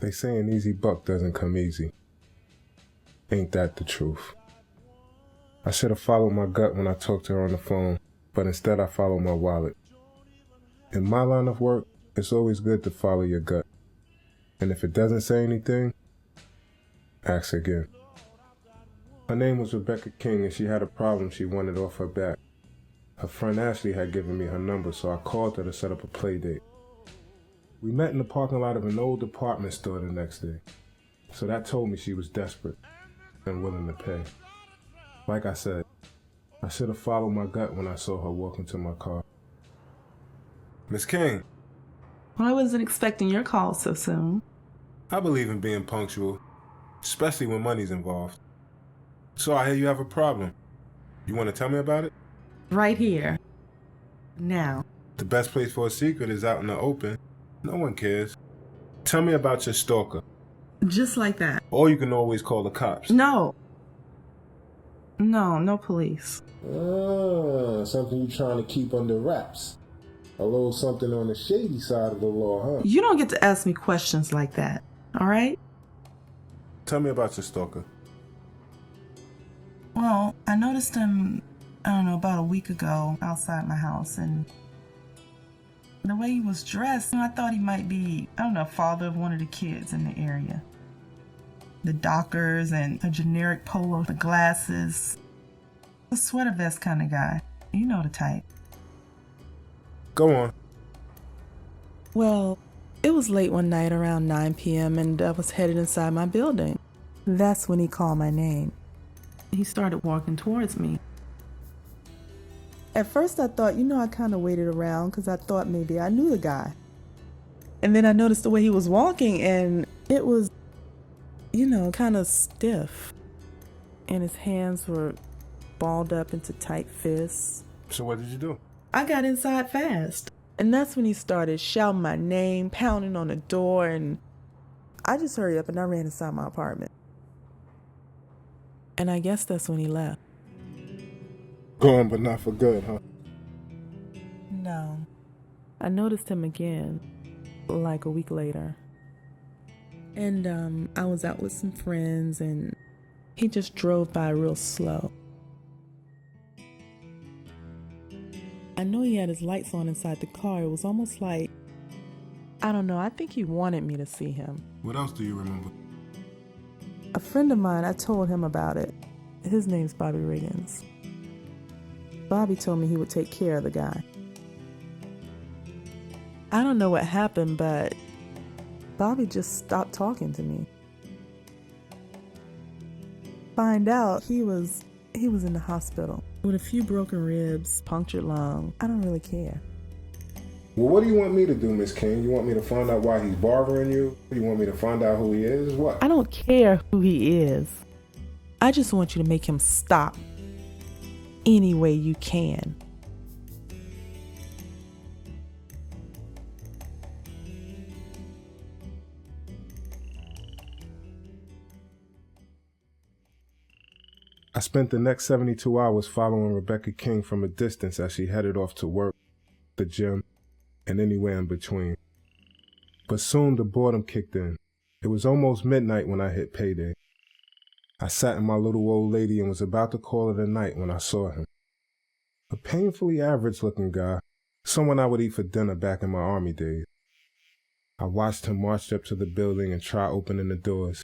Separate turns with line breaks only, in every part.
They say an easy buck doesn't come easy. Ain't that the truth? I should have followed my gut when I talked to her on the phone, but instead I followed my wallet. In my line of work, it's always good to follow your gut. And if it doesn't say anything, ask again. Her name was Rebecca King, and she had a problem she wanted off her back. Her friend Ashley had given me her number, so I called her to set up a play date. We met in the parking lot of an old department store the next day, so that told me she was desperate and willing to pay. Like I said, I should have followed my gut when I saw her walk into my car. Miss King.
Well, I wasn't expecting your call so soon.
I believe in being punctual, especially when money's involved. So I hear you have a problem. You want to tell me about it?
Right here. Now.
The best place for a secret is out in the open. No one cares. Tell me about your stalker.
Just like that.
Or you can always call the cops.
No. No police.
Something you trying to keep under wraps. A little something on the shady side of the law, huh?
You don't get to ask me questions like that, all right?
Tell me about your stalker.
Well, I noticed him, about a week ago outside my house, and the way he was dressed, I thought he might be, father of one of the kids in the area. The Dockers and a generic polo, the glasses, a sweater vest kind of guy. You know the type.
Go on.
Well, it was late one night around 9 p.m. and I was headed inside my building. That's when he called my name. He started walking towards me. At first I thought, I kind of waited around because I thought maybe I knew the guy. And then I noticed the way he was walking, and it was, kind of stiff. And his hands were balled up into tight fists.
So what did you do?
I got inside fast. And that's when he started shouting my name, pounding on the door, and I just hurried up and I ran inside my apartment. And I guess that's when he left.
Gone, but not for good, huh?
No. I noticed him again, like a week later. And I was out with some friends, and he just drove by real slow. I know he had his lights on inside the car. It was almost like, I think he wanted me to see him.
What else do you remember?
A friend of mine, I told him about it. His name's Bobby Riggins. Bobby told me he would take care of the guy. I don't know what happened, but Bobby just stopped talking to me. Find out he was in the hospital with a few broken ribs, punctured lung. I don't really care.
Well, what do you want me to do, Miss King? You want me to find out why he's bothering you? You want me to find out who he is? What?
I don't care who he is. I just want you to make him stop any way you can.
I spent the next 72 hours following Rebecca King from a distance as she headed off to work, the gym, and anywhere in between. But soon the boredom kicked in. It was almost midnight when I hit payday. I sat in my little old lady and was about to call it a night when I saw him. A painfully average-looking guy, someone I would eat for dinner back in my army days. I watched him march up to the building and try opening the doors.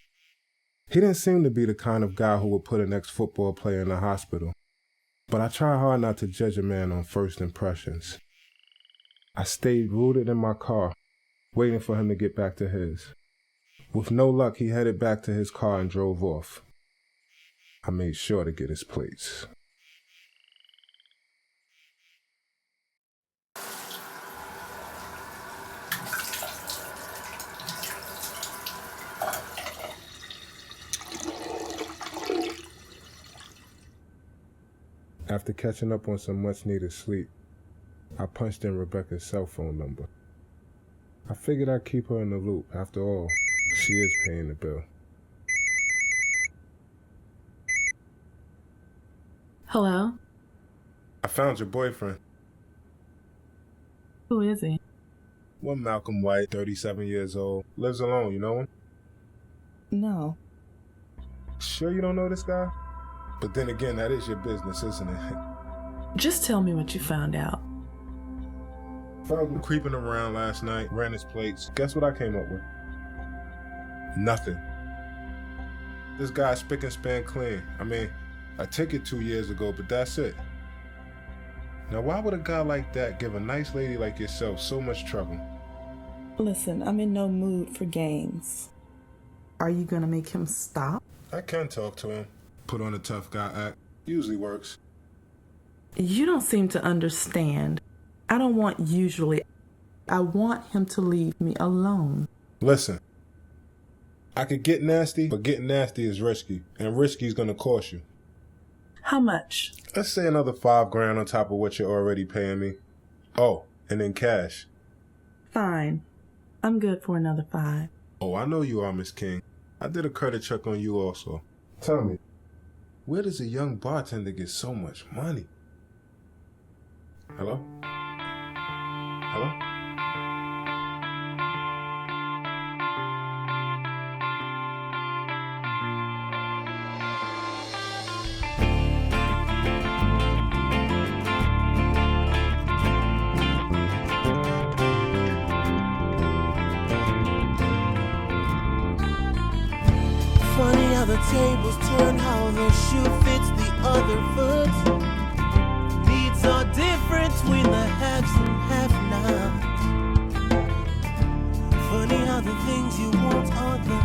He didn't seem to be the kind of guy who would put an ex-football player in the hospital, but I try hard not to judge a man on first impressions. I stayed rooted in my car, waiting for him to get back to his. With no luck, he headed back to his car and drove off. I made sure to get his plates. After catching up on some much-needed sleep, I punched in Rebecca's cell phone number. I figured I'd keep her in the loop. After all, she is paying the bill.
Hello?
I found your boyfriend.
Who is he?
One Malcolm White, 37 years old. Lives alone, you know him?
No.
Sure you don't know this guy? But then again, that is your business, isn't it?
Just tell me what you found out.
Found him creeping around last night, ran his plates. Guess what I came up with? Nothing. This guy's spick and span clean. I mean, I took it 2 years ago, but that's it. Now, why would a guy like that give a nice lady like yourself so much trouble?
Listen, I'm in no mood for games. Are you gonna make him stop?
I can talk to him. Put on a tough guy act. Usually works.
You don't seem to understand. I don't want usually. I want him to leave me alone.
Listen, I could get nasty, but getting nasty is risky, and risky is gonna cost you.
How much?
Let's say another $5,000 on top of what you're already paying me. Oh, and in cash.
Fine. I'm good for another 5.
Oh, I know you are, Miss King. I did a credit check on you also. Tell me, where does a young bartender get so much money? Hello? Hello?
Funny how the tables turn, how the shoe fits the other foot. Needs are different between the haves and have-nots. Funny how the things you want are the